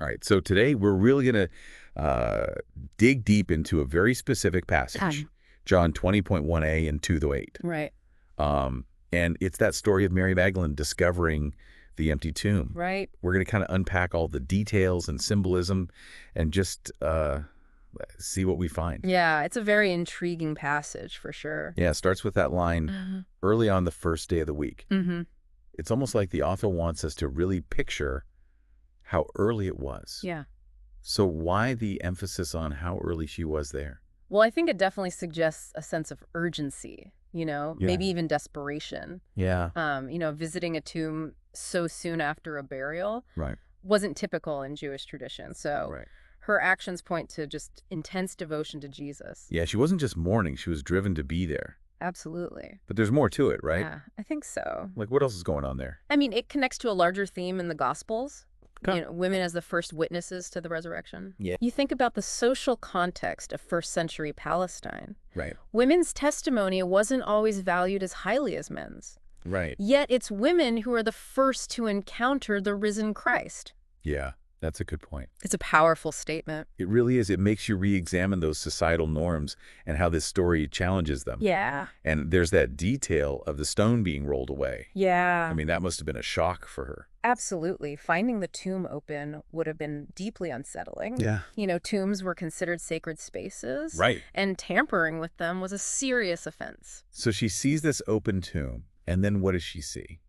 All right, so today we're really going to dig deep into a very specific passage, John 20.1a and 2-8. Right. And it's that story of Mary Magdalene discovering the empty tomb. Right. We're going to kind of unpack all the details and symbolism and just see what we find. Yeah, it's a very intriguing passage for sure. Yeah, it starts with that line, early on the first day of the week. It's almost like the author wants us to really picture how early it was. Yeah. So why the emphasis on how early she was there? Well, I think it definitely suggests a sense of urgency, maybe even desperation. Yeah. Visiting a tomb so soon after a burial Right. wasn't typical in Jewish tradition. So her actions point to just intense devotion to Jesus. Yeah, she wasn't just mourning, she was driven to be there. Absolutely. But there's more to it, right? Yeah, I think so. Like, what else is going on there? I mean, it connects to a larger theme in the Gospels. Women as the first witnesses to the resurrection. Yeah. You think about the social context of first century Palestine. Right. Women's testimony wasn't always valued as highly as men's. Right. Yet it's women who are the first to encounter the risen Christ. Yeah, that's a good point. It's a powerful statement. It really is. It makes you re-examine those societal norms and how this story challenges them. Yeah. And there's that detail of the stone being rolled away. Yeah. I mean, that must have been a shock for her. Absolutely. Finding the tomb open would have been deeply unsettling. Yeah. Tombs were considered sacred spaces. Right. And tampering with them was a serious offense. So she sees this open tomb, and then what does she see?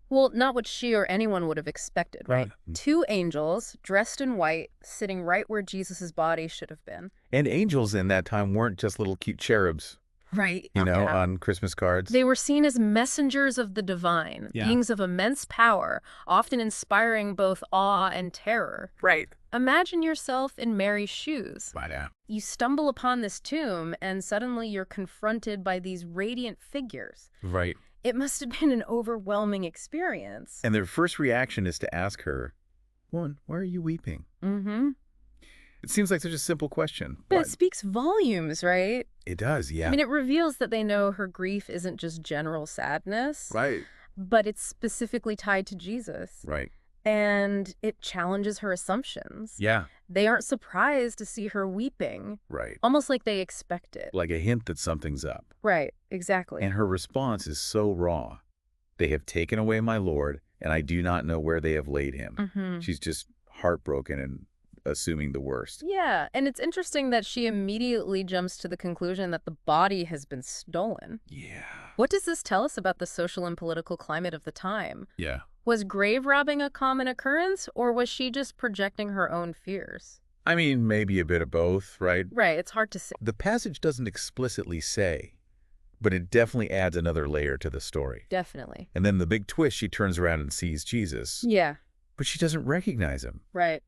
Well, not what she or anyone would have expected, right? Two angels, dressed in white, sitting right where Jesus' body should have been. And angels in that time weren't just little cute cherubs. Right. On Christmas cards. They were seen as messengers of the divine, beings of immense power, often inspiring both awe and terror. Right. Imagine yourself in Mary's shoes. Right. You stumble upon this tomb, and suddenly you're confronted by these radiant figures. Right. It must have been an overwhelming experience. And their first reaction is to ask her, why are you weeping? It seems like such a simple question. But it speaks volumes, right? It does, yeah. I mean, it reveals that they know her grief isn't just general sadness. Right. But it's specifically tied to Jesus. Right. And it challenges her assumptions. Yeah. They aren't surprised to see her weeping. Right. Almost like they expect it. Like a hint that something's up. Right, exactly. And her response is so raw. They have taken away my Lord, and I do not know where they have laid him. She's just heartbroken and assuming the worst. Yeah, and it's interesting that she immediately jumps to the conclusion that the body has been stolen. Yeah. What does this tell us about the social and political climate of the time? Yeah. Was grave robbing a common occurrence, or was she just projecting her own fears? I mean, maybe a bit of both, right? Right, it's hard to say. The passage doesn't explicitly say, but it definitely adds another layer to the story. Definitely. And then the big twist, she turns around and sees Jesus. Yeah. But she doesn't recognize him. Right.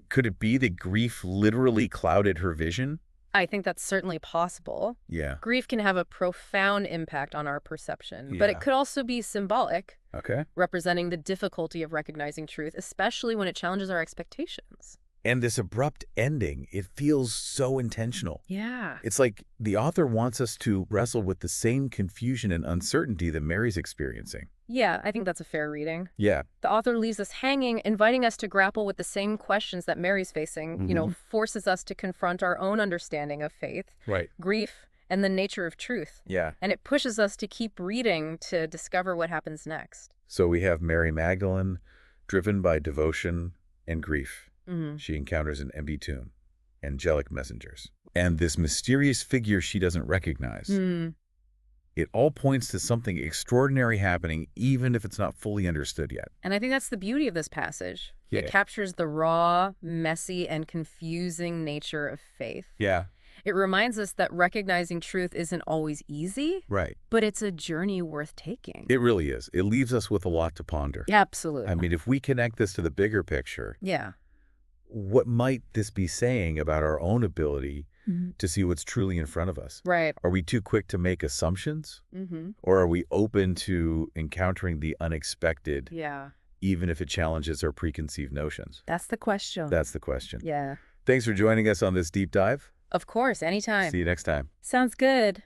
Could it be that grief literally clouded her vision? I think that's certainly possible. Yeah. Grief can have a profound impact on our perception, but it could also be symbolic. Okay. Representing the difficulty of recognizing truth, especially when it challenges our expectations. And this abrupt ending, it feels so intentional. Yeah. It's like the author wants us to wrestle with the same confusion and uncertainty that Mary's experiencing. Yeah, I think that's a fair reading. Yeah. The author leaves us hanging, inviting us to grapple with the same questions that Mary's facing, forces us to confront our own understanding of faith, grief, and the nature of truth. Yeah. And it pushes us to keep reading to discover what happens next. So we have Mary Magdalene, driven by devotion and grief. She encounters an empty tomb, angelic messengers, and this mysterious figure she doesn't recognize. It all points to something extraordinary happening, even if it's not fully understood yet. And I think that's the beauty of this passage. Yeah. It captures the raw, messy, and confusing nature of faith. Yeah. It reminds us that recognizing truth isn't always easy, Right. but it's a journey worth taking. It really is. It leaves us with a lot to ponder. Absolutely. I mean, if we connect this to the bigger picture, Yeah. what might this be saying about our own ability to see what's truly in front of us? Right. Are we too quick to make assumptions? Or are we open to encountering the unexpected, Yeah. even if it challenges our preconceived notions? That's the question. That's the question. Yeah. Thanks for joining us on this deep dive. Of course, anytime. See you next time. Sounds good.